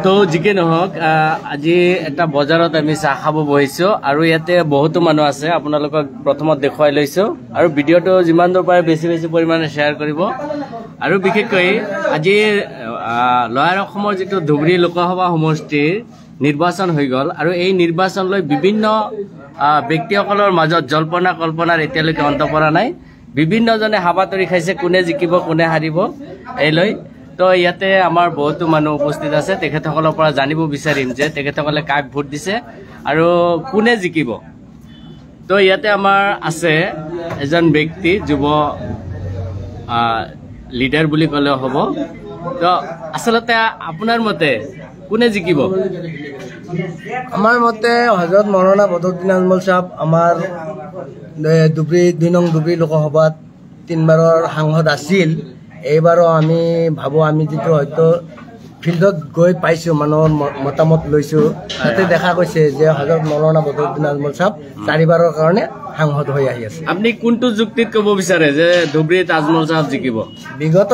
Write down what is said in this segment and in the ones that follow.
তো যিকি নহওক আজি এটা বজাৰত আমি চাহ খাব বহিছো আৰু ইয়াতে বহুতো মানুহ আছে আপোনালোকক প্ৰথমত দেখুৱাই লৈছো আৰু ভিডিঅ'টো যিমান দূৰ পাৰে বেছি পৰিমাণে শ্বেয়াৰ কৰিব আৰু বিশেষকৈ আজি লয়াৰ অসমৰ যিটো ধুবুৰী লোকসভা সমষ্টিৰ নিৰ্বাচন হৈ গ'ল আৰু এই নিৰ্বাচনলৈ বিভিন্ন ব্যক্তিসকলৰ মাজত জল্পনা কল্পনাৰ এতিয়ালৈকে অন্ত পৰা নাই বিভিন্নজনে হাবাতৰি খাইছে কোনে জিকিব কোনে হাৰিব এইলৈ তো ইয়াতে আমাৰ বহুতো মানুহ উপস্থিত আছে তেখেতসকলৰ পৰা জানিব বিচাৰিম যে তেখেতসকলে কাক ভোট দিছে আৰু কোনে জিকিব তো ইয়াতে আমাৰ আছে এজন ব্যক্তি যুৱ লিডাৰ বুলি ক'লেও হ'ব তো আচলতে আপোনাৰ মতে কোনে জিকিব আমাৰ মতে হযৰত মৌলানা বদৰুদ্দিন আজমল সাহেব আমাৰ ধুবুৰী 2 নং ধুবুৰী লোকসভাত 3 বাৰৰ সাংসদ আছিল এইবাৰো আমি ভাবো আমি যেটো হয়তো ফিল্ডত গৈ পাইছো মানুহৰ মতামত লৈছো তাতে দেখা গৈছে যে হযৰত মৌলানা বদৰুদ্দিন আজমল সাহেব 4 বাৰৰ কাৰণে সাংসদ হৈ আহি আছে আপুনি কোনটো যুক্তিত ক'ব বিচাৰে যে ধুবুৰীত আজমল সাহেব জিকিব বিগত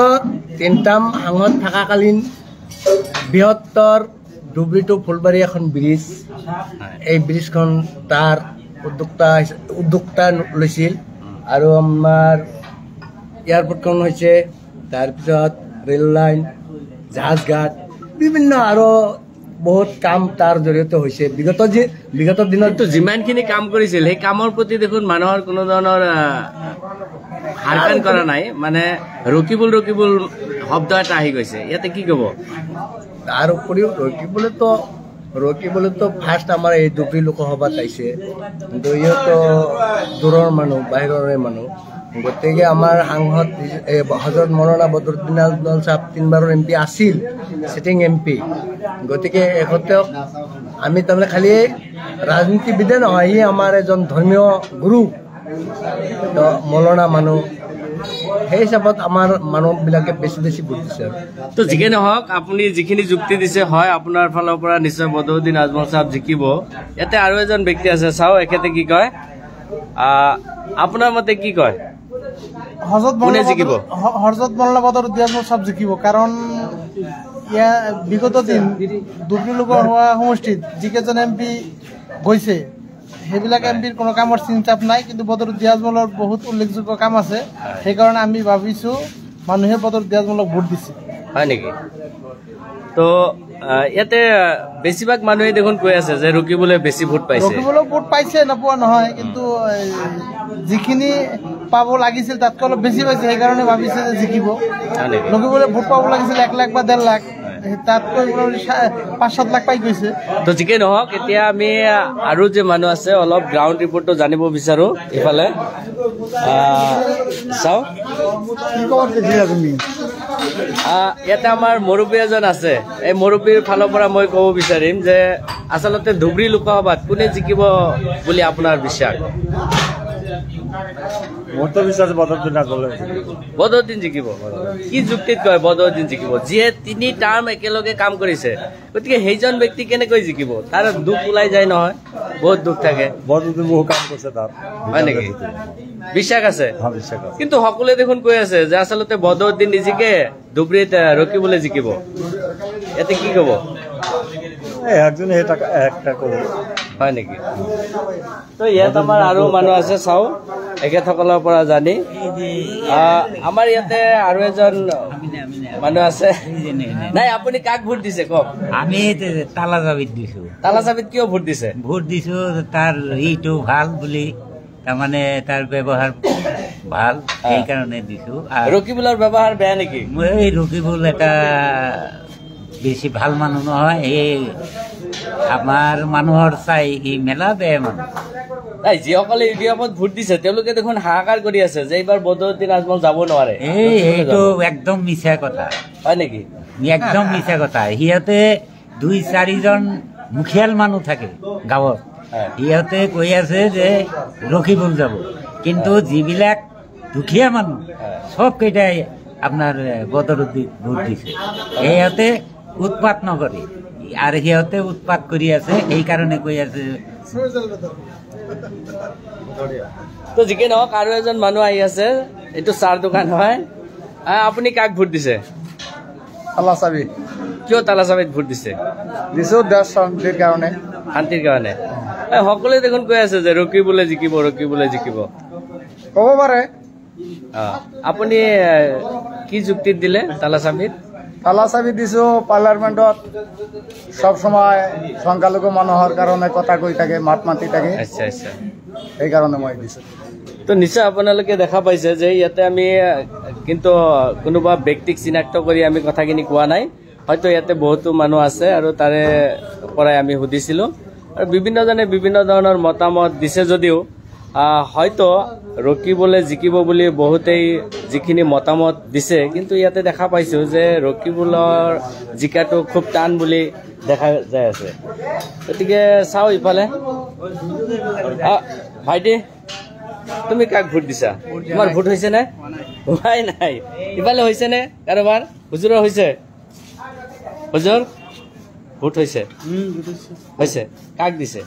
3টাম সাংসদ থাকাকালীন বৃহত্তৰ ধুবুৰী টু ফুলবাৰী এখন ব্ৰিজ এই ব্ৰিজখন তাৰ উদ্যোক্তা লৈছিল আৰু আমাৰ এয়াৰপোৰ্টখন হৈছে তাৰপিছত ৰেল লাইন জাহাজ ঘাট বিভিন্ন আৰু বহুত কাম তাৰ জৰিয়তে হৈছে বিগত দিনত যিমানখিনি কাম কৰিছিল সেই কামৰ প্ৰতি দেখোন মানুহৰ কোনো ধৰণৰ হাৰকান কৰা নাই মানে ৰকিবুল শব্দ এটা আহি গৈছে ইয়াতে কি ক'ব তাৰ উপৰিও ৰকিবুলেতো ফাৰ্ষ্ট আমাৰ এই ধুবুৰী লোকসভাত আহিছে কিন্তু ইহঁতো দূৰৰ মানুহ বাহিৰৰে মানুহ গতিকে আমাৰ সাংসদ হযৰত মৌলানা বদৰুদ্দিন আজমল সাহেব 3 বাৰৰ এমপি আছিল সিটিং এমপি গতিকে এখতেও আমি তাৰমানে খালি ৰাজনীতিবিদে নহয় আমাৰ এজন ধৰ্মীয় গুৰু মৌলানা মানুহ সেই হিচাপত আমাৰ মানুহবিলাকে বেছি ভোট দিছে তো যিকে নহওক আপুনি যিখিনি যুক্তি দিছে হয় আপোনাৰ ফালৰ পৰা নিশ্চয় বদৰুদ্দিন আজমল সাহেব জিকিব ইয়াতে আৰু এজন ব্যক্তি আছে চাও এখেতে কি কয় আপোনাৰ মতে কি কয় হযৰত মৌলানা বদৰুদ্দিন আজমল সাহেব জিকিব কাৰণ বিগত দিন ধুবুৰী লোকসভা সমষ্টিত যিকেইজন এমপি গৈছে সেইবিলাক এমপিৰ কোনো কামৰ চিন্তাপ নাই কিন্তু বদৰুদ্দিন আজমলৰ বহুত উল্লেখযোগ্য কাম আছে সেইকাৰণে আমি ভাবিছো মানুহে বদৰুদ্দিন আজমলক ভোট দিছে হয় নেকি তো ইয়াতে বেছিভাগ মানুহে দেখোন কৈ আছে যে ৰকিবুলে বেছি ভোট পাইছে নপোৱা নহয় কিন্তু যিখিনি পাব লাগিছিল তাতকৈ অলপ বেছি পাইছে সেইকাৰণে ভাবিছে যে জিকিব ৰকিবুলে ভোট পাব লাগিছিল 1 লাখ বা 1.5 লাখ তাতকৈ 5-7 লাখ পাই গৈছে তো যিকে নহওক এতিয়া আমি আৰু যে মানুহ আছে অলপ গ্ৰাউণ্ড ৰিপৰ্টটো জানিব বিচাৰো ইফালে চাও কি খবৰ দেখিলা তুমি ইয়াতে আমাৰ মুৰব্বী এজন আছে এই মুৰব্বীৰ ফালৰ পৰা মই ক'ব বিচাৰিম যে আচলতে ধুবুৰী লোকসভাত কোনে জিকিব বুলি আপোনাৰ বিশ্বাস মোৰতো বিশ্বাস বদৰুদ্দিন জিকিব কি যুক্তিত কয় বদৰুদ্দিন জিকিব যিয়ে 3 টাৰ্ম একেলগে কাম কৰিছে গতিকে সেইজন ব্যক্তি কেনেকৈ জিকিব তাৰ দুখ ওলাই যায় নহয় বহুত দুখ থাকে বদৰুদ্দিন বহু কাম কৰিছে তাৰ হয় নেকি বিশ্বাস আছে কিন্তু সকলোৱে দেখোন কৈ আছে যে আচলতে বদৰুদ্দিন নিজিকে ধুবুৰীত ৰকিবুলে জিকিব ইয়াতে কি ক'ব একজনে একটা ক'ব হয় নেকি তো ইয়াত আমাৰ আৰু মানুহ আছে চাও এখেতসকলৰ পৰা জানি আমাৰ ইয়াতে আৰু এজন মানুহ আছে নাই আপুনি কাক ভোট দিছে কওক আমি তালাজাবিত দিছো তালাজাবিত কিয় ভোট দিছো তাৰ এইটো ভাল বুলি তাৰমানে তাৰ ব্যৱহাৰ ভাল এই কাৰণে দিছো ৰকিবুলৰ ব্যৱহাৰ বেয়া নেকি এই ৰকিবুল এটা বেছি ভাল মানুহ নহয় এই আমাৰ মানুহৰ চাই ই মেলা বেয়া মানুহ নাই যিসকলে ইউডিএফত ভোট দিছে তেওঁলোকে দেখোন হাহাকাৰ কৰি আছে যে এইবাৰ বদৰুদ্দিন আজমল যাব নোৱাৰে এইটো একদম মিছা কথা হয় নেকি একদম মিছা কথা সিহঁতে 2-4 জন মুখিয়াল মানুহ থাকে গাঁৱত সিহঁতে কৈ আছে যে ৰকিবুল যাব কিন্তু যিবিলাক দুখীয়া মানুহ সব কেইটাই আপোনাৰ বদৰুদ্দিন ভোট দিছে সিহঁতে উৎপাত নকৰে আৰ সিহঁতে উৎপাত কৰি আছে এই কাৰণে কৈ আছে তো যিকে নহওক আৰু এজন মানুহ আহি আছে এইটো চাৰ দোকান হয় আপুনি কাক ভোট দিছে তালা চাবি কিয় তালা চাবিত ভোট দিছে দিছো দেশ শান্তিৰ কাৰণে শান্তিৰ কাৰণে সকলোৱে দেখোন কৈ আছে যে ৰকিবুলে জিকিব ৰকিবুলে জিকিব ক'ব পাৰে আপুনি কি যুক্তিত দিলে তালা চাবিত তালা চাবি দিছো পাৰ্লামেণ্টত সব সময় সংখ্যালঘু মানুহৰ কাৰণে কথা কৈ থাকে মাত মাতি থাকে আচ্ছা আচ্ছা সেইকাৰণে মই দিছো তো নিশ্চয় আপোনালোকে দেখা পাইছে যে ইয়াতে আমি কিন্তু কোনোবা ব্যক্তিক চিনাক্ত কৰি আমি কথাখিনি কোৱা নাই হয়তো ইয়াতে বহুতো মানুহ আছে আৰু তাৰে পৰাই আমি সুধিছিলো আৰু বিভিন্নজনে বিভিন্ন ধৰণৰ মতামত দিছে যদিও হয়তো ৰকিবুলে জিকিব বুলি বহুতেই যিখিনি মতামত দিছে কিন্তু ইয়াতে দেখা পাইছো যে ৰকিবুলৰ জিকাটো খুব টান বুলি দেখা যায় আছে গতিকে চাওঁ ইফালে ভাইটি তুমি কাক ভোট দিছা তোমাৰ ভোট হৈছে নে হোৱাই নাই ইফালে হৈছে নে কাৰোবাৰ হুজুৰৰ হৈছে হুজুৰ ভোট হৈছে হৈছে কাক দিছে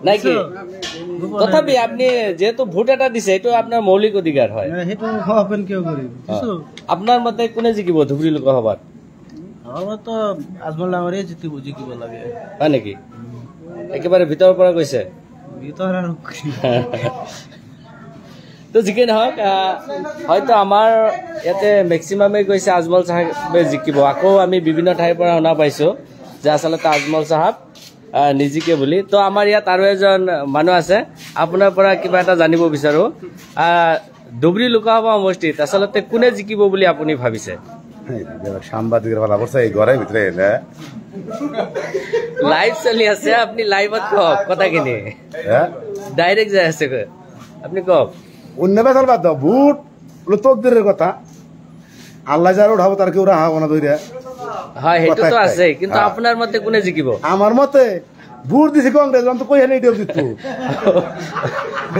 নাই কি তথাপি আপুনি যেহেতু ভোট এটা দিছে এইটো আপোনাৰ মৌলিক অধিকাৰ হয় আপোনাৰ মতে কোনে জিকিব ধুবুৰী লোকসভাত আজমল ডাঙৰীয়ে জিকিব লাগে হয় নেকি একেবাৰে ভিতৰৰ পৰা কৈছে তো যিকি নহওক হয়তো আমাৰ ইয়াতে মেক্সিমামে কৈছে আজমল চাহাবে জিকিব আকৌ আমি বিভিন্ন ঠাইৰ পৰা শুনা পাইছো যে আচলতে আজমল চাহাব নিজিকে বুলি তো আমাৰ ইয়াত আৰু এজন মানুহ আছে আপোনাৰ পৰা কিবা এটা জানিব বিচাৰো ধুবুৰী লোকসভা সমষ্টিত আচলতে কোনে জিকিব বুলি আপুনি ভাবিছে সাংবাদিকের কথা বলছে এই ঘরের ভিতরে লাইভ চলি আছে আপনি লাইভত কওক কথাখিনি ডাইরেক্ট যাই আছে আপনি কওক অন্য বেসাল বাদ দাও ভোট তকদিরের কথা আল্লাহ যারা উঠাবো তার কেউ রাহাবো না ধরে হয় সেইটো তো আছে কিন্তু আপনার মতে কোনে জিকিব আমার মতে ভোট দিছি কংগ্রেস আমি তো কই হানি ডিও জিততো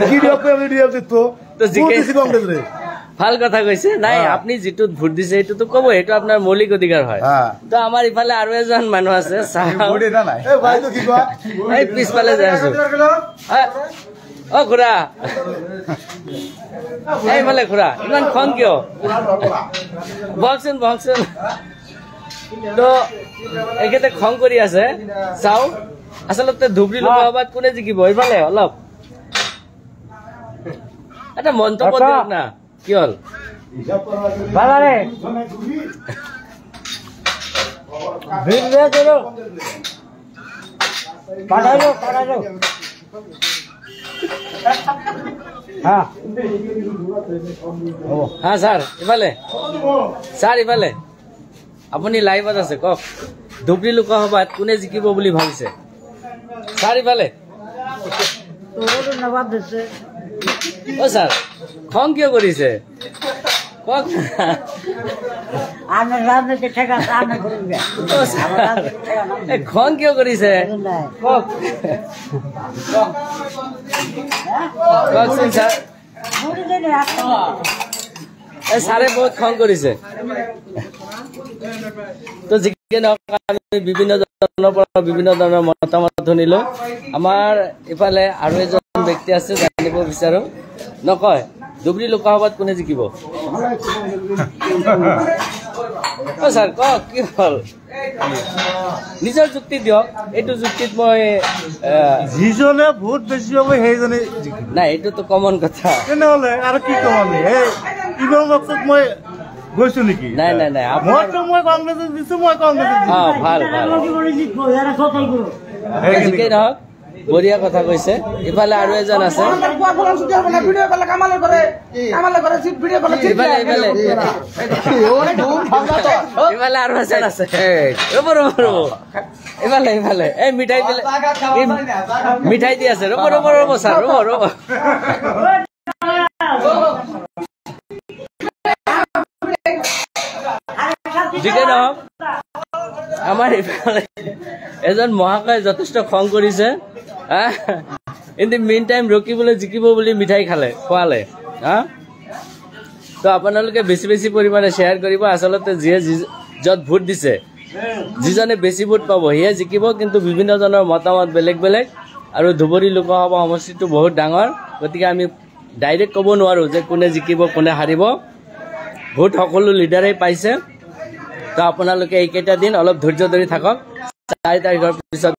কি ডিও কই ডিও জিততো তো জিকে দিছি কংগ্রেস রে ভাল কথা কৈছে নাই আপনি যেটো ভোট দিছে এটো তো কব এটো আপনার মৌলিক অধিকার হয় তো আমার ইফালে আৰু এজন মানুহ আছে ভোট এটা নাই এ ভাই তো কি কয় এই পিছফালে যাই আছো ও খুৰা এইফালে খুৰা ইমান খং কিয় বকচোন বকচোন তো একেতে খং কৰি আছে চাও আচলতে ধুবুৰী লোকসভাত কোনে জিকিব এইফালে অলপ এটা মন্তব্য দিয়ক না কি হল বাবাৰে ভিড় কৰো পাঠাও হ্যাঁ হ্যাঁ স্যাৰ ইফালে আপুনি লাইভত আছে কওক ধুবুৰী লোকসভাত কোনে জিকিব বুলি ভাবিছে স্যাৰ ইফালে ও স্যাৰ খং কিয় কৰিছে কওক খং কিয় কৰিছে কওক কওকচোন স্যাৰ স্যাৰে বহুত খং কৰিছে তো যিকি নহওক আমি বিভিন্ন ধৰণৰ মতামত শুনিলো আমাৰ ইফালে আৰু এজন ব্যক্তি আছে জানিব বিচাৰো নকয় ধুবুৰী লোকসভাত কোনে জিকিব স্যাৰ কক কি হল নিজৰ যুক্তি দিয়ক এইটো যুক্তিত মই যিজনে ভোট বেছি হ'ব সেইজনে নাই এইটো তো কমন কথা তেনেহ'লে আৰু কি ক'ম আমি ইমান বছৰত মই গৈছো নেকি নাই মই কংগ্ৰেছত দিছো মই কংগ্ৰেছত ভাল যিকেই নহওক বঢ়িয়া কথা কৈছে ইফালে আৰু এজন আছে ইফালে আৰু এজন আছে ইফালে এই মিঠাই দি আছে ৰ'ব ছাৰ ৰ'ব যিকে নহওক আমাৰ ইফালে এজন মহাশয় যথেষ্ট খং কৰিছে ইন দি মেইন টাইম ৰকিবুলে জিকিব বুলি মিঠাই খোৱালে তো আপোনালোকে বেছি পৰিমাণে শ্বেয়াৰ কৰিব আচলতে যিয়ে য'ত ভোট দিছে যিজনে বেছি ভোট পাব সিয়ে জিকিব কিন্তু বিভিন্নজনৰ মতামত বেলেগ আৰু ধুবুৰী লোকসভা সমষ্টিটো বহুত ডাঙৰ গতিকে আমি ডাইৰেক্ট ক'ব নোৱাৰো যে কোনে জিকিব কোনে হাৰিব ভোট সকলো লিডাৰেই পাইছে। তো আপোনালোকে এইকেইটা দিন অলপ ধৈৰ্য ধৰি থাকক, 4 তাৰিখৰ পিছত